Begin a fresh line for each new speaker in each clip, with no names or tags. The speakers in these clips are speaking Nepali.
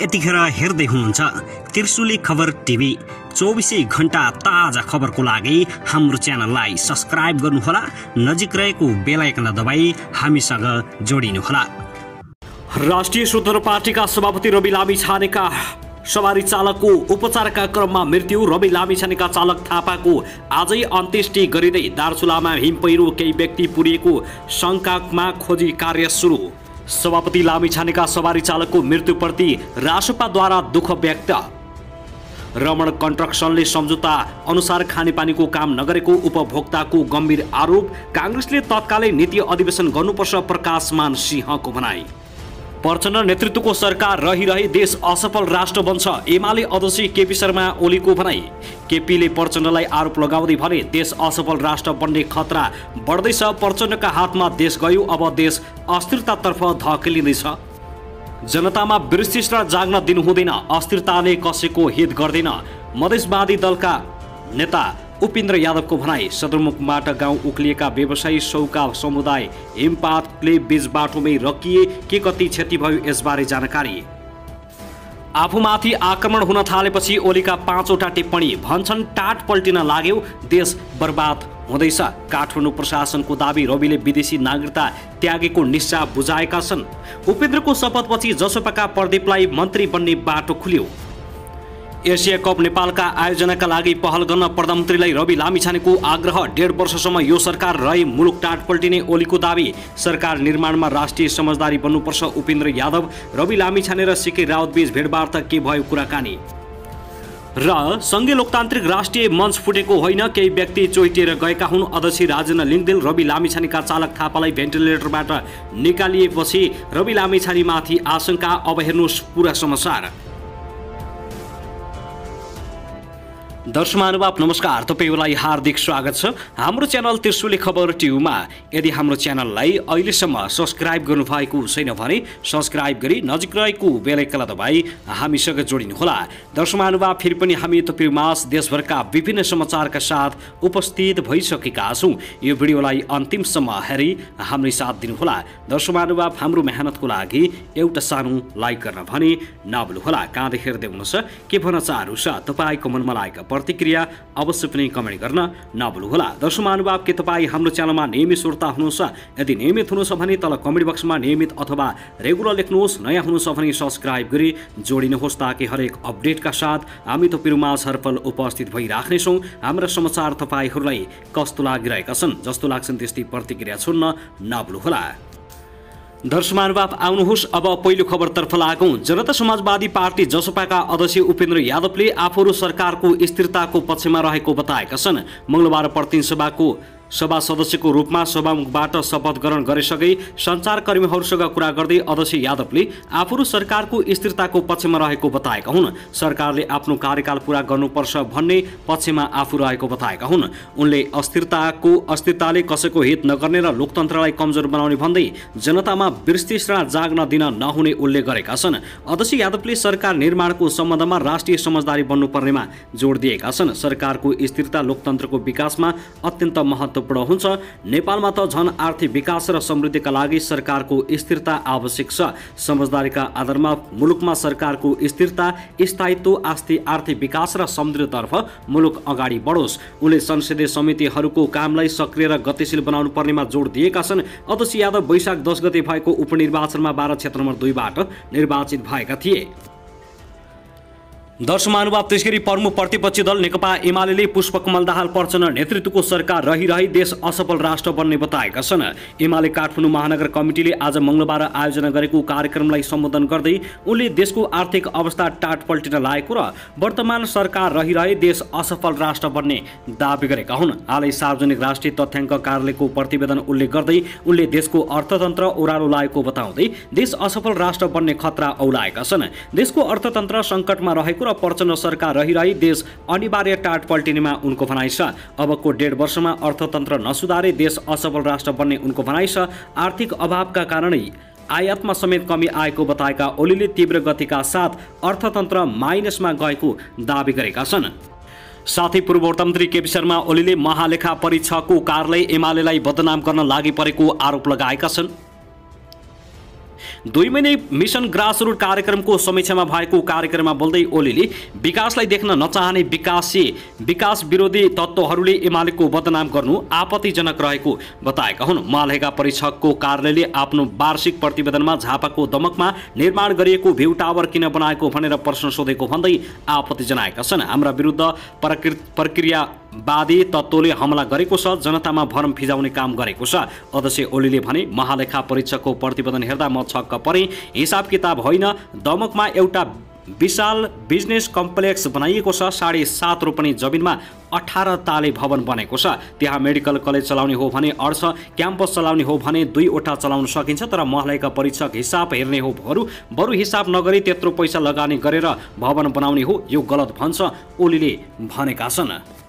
यतिखेर हेर्दै हुनुहुन्छ त्रिशुली खबर टिभी। 24 घण्टा ताजा खबरको लागि हाम्रो च्यानललाई सब्स्क्राइब गर्नुहोला, नजिक रहेको बेल आइकन दबाई हामीसँग जोडिनुहोला।
राष्ट्रिय स्वतन्त्र पार्टीका सभापति रवि लामिछानेका सवारी चालकको उपचारका क्रममा मृत्यु। रवि लामिछानेका चालक थापाको आजै अन्त्येष्टि गरिँदै दार्चुलामा हिम पहिरो, केही व्यक्ति पुरिएको शङ्कामा खोजी कार्य सुरु। सभापति लामिछानेका सवारी चालकको मृत्युप्रति रासपाद्वारा दुःख व्यक्त। रमण कन्स्ट्रक्सनले सम्झौता अनुसार खानेपानीको काम नगरेको उपभोक्ताको गम्भीर आरोप। कांग्रेसले तत्कालै नीति अधिवेशन गर्नुपर्छ, प्रकाशमान सिंहको भनाई। प्रचण्ड नेतृत्वको सरकार रहिरहे देश असफल राष्ट्र बन्छ, एमाले अध्यक्ष केपी शर्मा ओलीको भनाई। केपीले प्रचण्डलाई आरोप लगाउँदै भने देश असफल राष्ट्र बन्ने खतरा बढ्दैछ। प्रचण्डका हातमा देश गयो, अब देश अस्थिरतातर्फ धकेलिँदैछ। जनतामा विश्लेषण जाग्न दिनुहुँदैन, अस्थिरताले कसैको हित गर्दैन, मधेसवादी दलका नेता उपेन्द्र यादवको भनाई। सदरमुखबाट गाउँ उक्लिएका व्यवसायी सौका समुदाय हिमपातले बीच बाटोमै रोकिए, के कति क्षति भयो यसबारे जानकारी। आफूमाथि आक्रमण हुन थालेपछि ओलीका 5वटा टिप्पणी, भन्छन् टाट पल्टिन लाग्यो, देश बर्बाद हुँदैछ। काठमाडौँ प्रशासनको दाबी, रविले विदेशी नागरिकता त्यागेको निश्चय बुझाएका छन्। उपेन्द्रको शपथपछि जसपाका प्रदीपलाई मन्त्री बन्ने बाटो खुल्यो। एसिया कप नेपालका आयोजनाका लागि पहल गर्न प्रधानमन्त्रीलाई रवि लामिछानेको आग्रह। 1.5 वर्षसम्म यो सरकार रहे मुलुक टाट पल्टिने ओलीको दाबी। सरकार निर्माणमा राष्ट्रिय समझदारी बन्नुपर्छ, उपेन्द्र यादव। रवि लामिछाने र सिके राउत बीच भेटवार्ता के भयो कुराकानी। र संघीय लोकतान्त्रिक राष्ट्रिय मञ्च फुटेको होइन, केही व्यक्ति चोइटिएर गएका हुन्। अध्यक्ष राजेन्द्र लिङदेल रवि लामिछानेका चालक थापालाई भेन्टिलेटरबाट निकालिएपछि रवि लामिछानेमाथि आशंका। अब हेर्नुहोस् पुरा समाचार। दर्शक महानुभाव नमस्कार, तपाईलाई हार्दिक स्वागत छ हाम्रो च्यानल त्रिशुली खबर टिभीमा। यदि हाम्रो च्यानललाई अहिलेसम्म सब्स्क्राइब गर्नुभएको छैन भने सब्स्क्राइब गरी नजिक रहेको बेल आइकन दबाई हामीसँग जोडिनुहोला। दर्शक महानुभाव फेरि पनि हामी तपाईमाझ देशभरका विभिन्न समाचारका साथ उपस्थित भइसकेका छौँ। यो भिडियोलाई अन्तिमसम्म हेरी हाम्रो साथ दिनुहोला। दर्शक महानुभाव हाम्रो मेहनतको लागि एउटा सानो लाइक गर्न भने नभुल्नुहोला। कहाँदेखि हेर्दै हुनुहुन्छ, के भन्न चाहनुहुन्छ, तपाईँको मनमा लागेको प्रतिक्रिया अवश्य पनि कमेन्ट गर्न नभुल्नुहोला। दर्शक महानुभाव के तपाईँ हाम्रो च्यानलमा नियमित श्रोता हुनुहुन्छ? यदि नियमित हुनुहुन्छ भने तल कमेन्ट बक्समा नियमित अथवा रेगुलर लेख्नुहोस्। नयाँ हुनुहुन्छ भने सब्स्क्राइब गरी जोडिनुहोस्, ताकि हरेक अपडेटका साथ हामी तपाईँमा हरपल उपस्थित भइराख्नेछौँ। हाम्रा समाचार तपाईँहरूलाई कस्तो लागिरहेका छन्, जस्तो लाग्छन् त्यस्तै प्रतिक्रिया छोड्न नभुल्नुहोला। दर्शक महानुभाव आउनुहोस् अब पहिलो खबरतर्फ लागौँ। जनता समाजवादी पार्टी जसपाका अध्यक्ष उपेन्द्र यादवले आफूहरू सरकारको स्थिरताको पक्षमा रहेको बताएका छन्। मंगलबार प्रतिनिधि सभाको सभा सदस्यको रूपमा सभामुखबाट शपथ ग्रहण गरिसके सञ्चारकर्मीहरूसँग कुरा गर्दै अध्यक्ष यादवले आफूहरू सरकारको स्थिरताको पक्षमा रहेको बताएका हुन्। सरकारले आफ्नो कार्यकाल पूरा गर्नुपर्छ भन्ने पक्षमा आफू रहेको बताएका हुन्। उनले अस्थिरताले कसैको हित नगर्ने र लोकतन्त्रलाई कमजोर बनाउने भन्दै जनतामा विश्लेषण जाग्न दिन नहुने उल्लेख गरेका छन्। अध्यक्ष यादवले सरकार निर्माणको सम्बन्धमा राष्ट्रिय समझदारी बन्नुपर्नेमा जोड दिएका छन्। सरकारको स्थिरता लोकतन्त्रको विकासमा अत्यन्त महत्त्वपूर्ण हुन्छ। नेपालमा त झन आर्थिक विकास र समृद्धिका लागि सरकारको स्थिरता आवश्यक छ। समझदारीका आधारमा मुलुकमा सरकारको स्थिरता, स्थायित्व, आर्थिक विकास र समृद्धितर्फ मुलुक अगाडि बढोस्। उनले संसदीय समितिहरूको कामलाई सक्रिय र गतिशील बनाउनु पर्नेमा जोड दिएका छन्। अध्यक्ष यादव वैशाख 10 गते भएको उपनिर्वाचनमा 12 क्षेत्र नम्बर 2 बाट निर्वाचित भएका थिए। दर्शक महानुभाव त्यसगरी प्रमुख प्रतिपक्षी दल नेकपा एमाले पुष्पकमल दाहाल प्रचण्ड नेतृत्वको सरकार रहिरहे देश असफल राष्ट्र बन्ने बताएका छन्। एमाले काठमाडौँ महानगर कमिटीले आज मंगलबार आयोजना गरेको कार्यक्रमलाई सम्बोधन गर्दै उनले देशको आर्थिक अवस्था टाट पल्टिन लागेको र वर्तमान सरकार रहिरहे देश असफल राष्ट्र बन्ने दावी गरेका हुन्। हालै सार्वजनिक राष्ट्रिय तथ्याङ्क कार्यालयको प्रतिवेदन उल्लेख गर्दै उनले देशको अर्थतन्त्र ओह्रालो लागेको बताउँदै देश असफल राष्ट्र बन्ने खतरा औलाएका छन्। देशको अर्थतन्त्र सङ्कटमा रहेको प्रचण्ड सरकार रहिरहे देश अनिवार्य टाट पल्टिनेमा उनको भनाइ छ। अबको 1.5 वर्षमा अर्थतन्त्र नसुधारे देश असफल राष्ट्र बन्ने उनको भनाइ छ। आर्थिक अभावका कारणै आयातमा समेत कमी आएको बताएका ओलीले तीव्र गतिका साथ अर्थतन्त्र माइनसमा गएको दावी गरेका छन्। साथै पूर्व अर्थमन्त्री केपी शर्मा ओलीले महालेखा परीक्षकको कार्यालय एमालेलाई बदनाम गर्न लागि परेको आरोप लगाएका छन्। 2 महिने मिसन ग्रासरुट कार्यक्रमको समीक्षामा भएको कार्यक्रममा बोल्दै ओलीले विकासलाई देख्न नचाहने विकास विरोधी तत्त्वहरूले एमालेको बदनाम गर्नु आपत्तिजनक रहेको बताएका हुन्। महालेखा परीक्षकको कार्यालयले आफ्नो वार्षिक प्रतिवेदनमा झापाको दमकमा निर्माण गरिएको भ्यू टावर किन बनाएको भनेर प्रश्न सोधेको भन्दै आपत्ति जनाएका छन्। हाम्रा विरुद्ध प्रक्रियावादी तत्त्वले हमला गरेको छ, जनतामा भरम फिजाउने काम गरेको छ। अध्यक्ष ओलीले भने महालेखा परीक्षकको प्रतिवेदन हेर्दा म छक्क परेँ। हिसाब किताब होइन, दमकमा एउटा विशाल बिजनेस कम्प्लेक्स बनाइएको छ। 7.5 रोपनी जमिनमा 18 ताले भवन बनेको छ। त्यहाँ मेडिकल कलेज चलाउने हो भने अर्थ क्याम्पस चलाउने हो भने 2वटा चलाउन सकिन्छ। तर महालेखा परीक्षक हिसाब हेर्ने हो बरु हिसाब नगरी त्यत्रो पैसा लगानी गरेर भवन बनाउने हो, यो गलत भन्छ ओलीले भनेका छन्।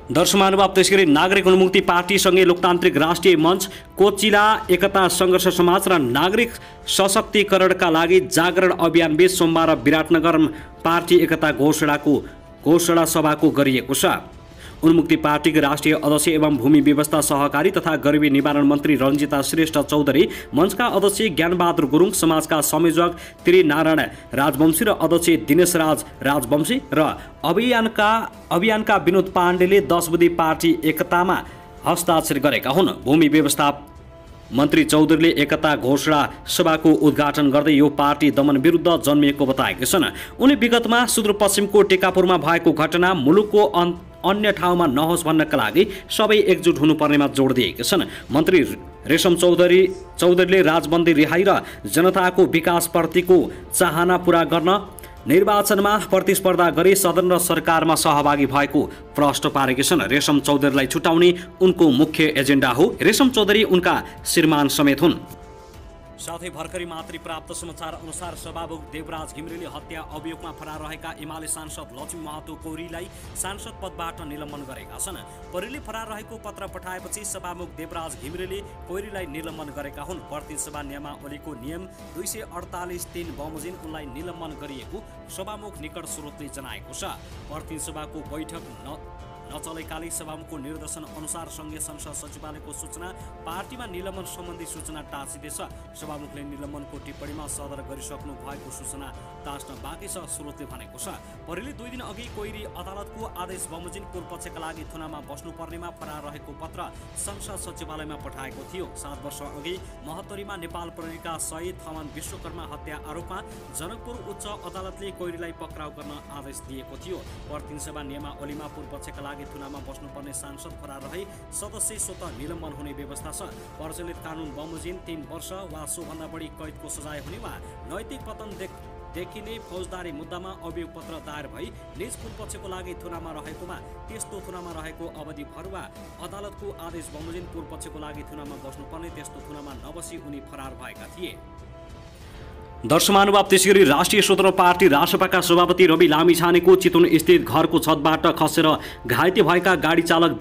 दर्शक महानुभाव, त्यसैगरी नागरिक उन्मुक्ति पार्टीसँगै लोकतान्त्रिक राष्ट्रिय मञ्च, कोचिला एकता सङ्घर्ष समाज र नागरिक सशक्तिकरणका लागि जागरण अभियानबीच सोमबार विराटनगर पार्टी एकता घोषणा सभाको गरिएको छ। उन्मुक्ति पार्टीका राष्ट्रिय अध्यक्ष एवं भूमि व्यवस्था सहकारी तथा गरिबी निवारण मन्त्री रञ्जिता श्रेष्ठ चौधरी, मञ्चका अध्यक्ष ज्ञानबहादुर गुरुङ, समाजका संयोजक त्रिनारायण राजवंशी र अध्यक्ष दिनेश राजवंशी र अभियानका विनोद पाण्डेले 10 बुँदे पार्टी एकतामा हस्ताक्षर गरेका हुन्। भूमि व्यवस्था मन्त्री चौधरीले एकता घोषणा सभाको उद्घाटन गर्दै यो पार्टी दमन विरुद्ध जन्मिएको बताएका छन्। उनी विगतमा सुदूरपश्चिमको टेकापुरमा भएको घटना मुलुकको अन्य ठाउँमा नहोस् भन्नका लागि सबै एकजुट हुनुपर्नेमा जोड दिएका छन्। मन्त्री रेशम चौधरीले राजबन्दी रिहाई र जनताको विकासप्रतिको चाहना पूरा गर्न निर्वाचनमा प्रतिस्पर्धा गरी सदन र सरकारमा सहभागी भएको प्रश्न पारेकी छन्। रेशम चौधरीलाई छुटाउने उनको मुख्य एजेन्डा हो। रेशम चौधरी उनका श्रीमान समेत हुन्। साथै भर्खरै मात्रै प्राप्त समाचार अनुसार सभामुख देवराज घिमिरेले हत्या अभियोगमा फरार रहेका एमाले सांसद लक्ष्मी महतो कोइरीलाई सांसद पदबाट निलम्बन गरेका छन्। कोइरीले फरार रहेको पत्र पठाएपछि सभामुख देवराज घिमिरेले कोइरीलाई निलम्बन गरेका हुन्। प्रतिनिधि सभा नियमावलीको नियम 248(3) बमोजिम उनलाई निलम्बन गरिएको सभामुख निकट स्रोतले जनाएको छ। प्रतिनिधि सभाको बैठक नचलेकाले सभामुखको निर्देशन अनुसार संघीय संसद सचिवालयको सूचना पार्टीमा निलम्बन सम्बन्धी सूचना टाँसिँदैछ। सभामुखले निलम्बनको टिप्पणीमा सदर गरिसक्नु भएको सूचना टाँस्न बाँकी छ, स्रोतले भनेको छ। परिले 2 दिन अघि कोइरी अदालतको आदेश बमोजिम पूर्वपक्षका लागि थुनामा बस्नुपर्नेमा फरार रहेको पत्र संसद सचिवालयमा पठाएको थियो। 7 वर्ष अघि महोत्तरीमा नेपाल प्रहरीका शहीद थमन विश्वकर्मा हत्या आरोपमा जनकपुर उच्च अदालतले कोइरीलाई पक्राउ गर्न आदेश दिएको थियो। प्रतिनिधि सभा नियमावलीमा पूर्वपक्षका लागि थुनामा बस्नुपर्ने सांसद फरार रहे सदस्य स्वतः निलम्बन हुने व्यवस्था छ। प्रचलित कानुन बमोजिम 3 वर्ष वा सोभन्दा बढी कैदको सजाय हुने वा नैतिक पतन देखिने फौजदारी मुद्दामा अभियोग पत्र दायर भई निज पूर्वपक्षको लागि थुनामा रहेकोमा त्यस्तो थुनामा रहेको अवधिभर वा अदालतको आदेश बमोजिम पूर्वपक्षको लागि थुनामा बस्नुपर्ने त्यस्तो थुनामा नबसी उनी फरार भएका थिए। दर्शक महानुभाव, त्यसैगरी राष्ट्रिय स्वतन्त्र पार्टी रासपाका सभापति रवि लामिछानेको चितवन स्थित घरको छतबाट खसेर घाइते भएका गाडी चालक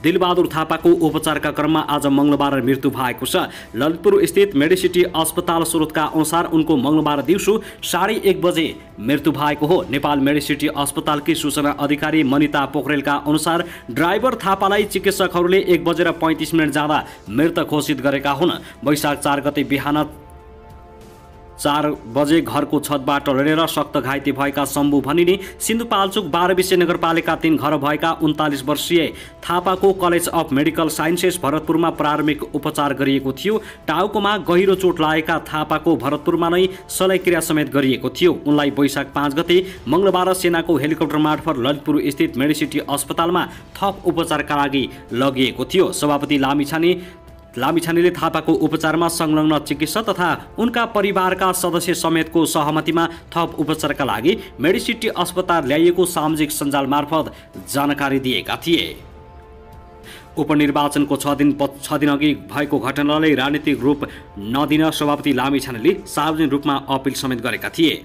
दिलबहादुर थापाको उपचारका क्रममा आज मंगलबार मृत्यु भएको छ। ललितपुर स्थित मेडिसिटी अस्पताल स्रोतका अनुसार उनको मंगलबार दिउँसो 1:30 बजे मृत्यु भएको हो। नेपाल मेडिसिटी अस्पतालकी सूचना अधिकारी मनिता पोखरेलका अनुसार ड्राइभर थापालाई चिकित्सकहरूले 1:35 जाँदा मृत घोषित गरेका हुन्। वैशाख 4 गते बिहान 4 बजे घरको छतबाट लडेर सक्त घाइते भएका शम्भु भनिने सिन्धुपाल्चोक 12 विषय नगरपालिका 3 घर भएका 39 वर्षीय थापाको कलेज अफ मेडिकल साइन्सेस भरतपुरमा प्रारम्भिक उपचार गरिएको थियो। टाउकोमा गहिरो चोट लागेका थापाको भरतपुरमा नै शल्यक्रिया समेत गरिएको थियो। उनलाई वैशाख 5 गते मंगलबार सेनाको हेलिकप्टर मार्फत ललितपुर स्थित मेडिसिटी अस्पतालमा थप उपचारका लागि लगिएको थियो। सभापति लामिछानेले थापाको उपचारमा संलग्न चिकित्सक तथा उनका परिवारका सदस्य समेतको सहमतिमा थप उपचारका लागि मेडिसिटी अस्पताल ल्याइएको सामाजिक सञ्जाल मार्फत जानकारी दिएका थिए। उपनिर्वाचनको 6 दिन अघि भएको घटनालाई राजनीतिक रूप नदिन सभापति लामिछानेले सार्वजनिक रूपमा अपिल समेत गरेका थिए।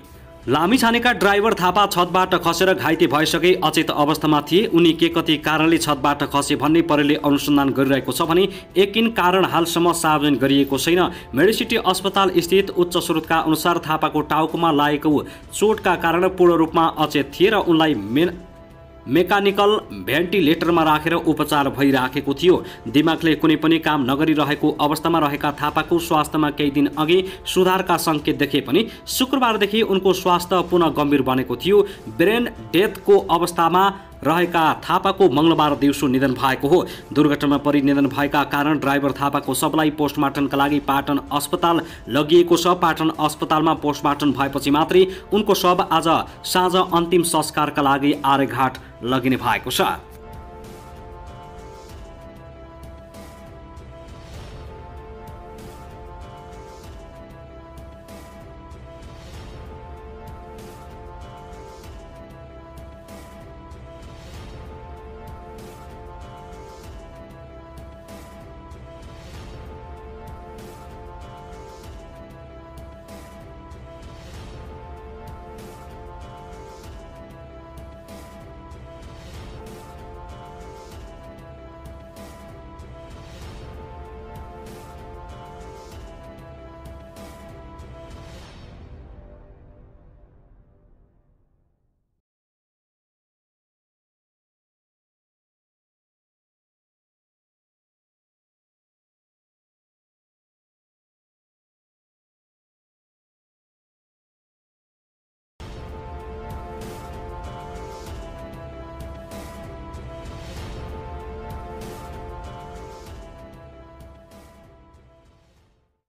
लामिछानेका ड्राइभर थापा छतबाट खसेर घाइते भइसके अचेत अवस्थामा थिए। उनी के कति कारणले छतबाट खसे भन्ने प्रहरीले अनुसन्धान गरिरहेको छ भने एकिन कारण हालसम्म सार्वजनिक गरिएको छैन। मेडिसिटी अस्पताल स्थित उच्च स्रोतका अनुसार थापाको टाउकोमा लागेको चोटका कारण पूर्ण रूपमा अचेत थिए र उनलाई मेकानिकल भेन्टिलेटरमा राखेर उपचार भइराखेको थियो। दिमागले कुनै पनि काम नगरिरहेको अवस्थामा रहेका थापाको स्वास्थ्यमा केही दिन अघि सुधारका सङ्केत देखे पनि शुक्रबारदेखि उनको स्वास्थ्य पुनः गम्भीर बनेको थियो। ब्रेन डेथको अवस्थामा रहेका थापाको मंगलबार दिउँसो निधन भएको हो। दुर्घटनामा परि निधन भएका कारण ड्राइभर थापाको शवलाई पोस्टमार्टमका लागि पाटन अस्पताल लगिएको छ। पाटन अस्पतालमा पोस्टमार्टम भएपछि मात्रै उनको शव आज साँझ अन्तिम संस्कारका लागि आर्यघाट लगिने भएको छ।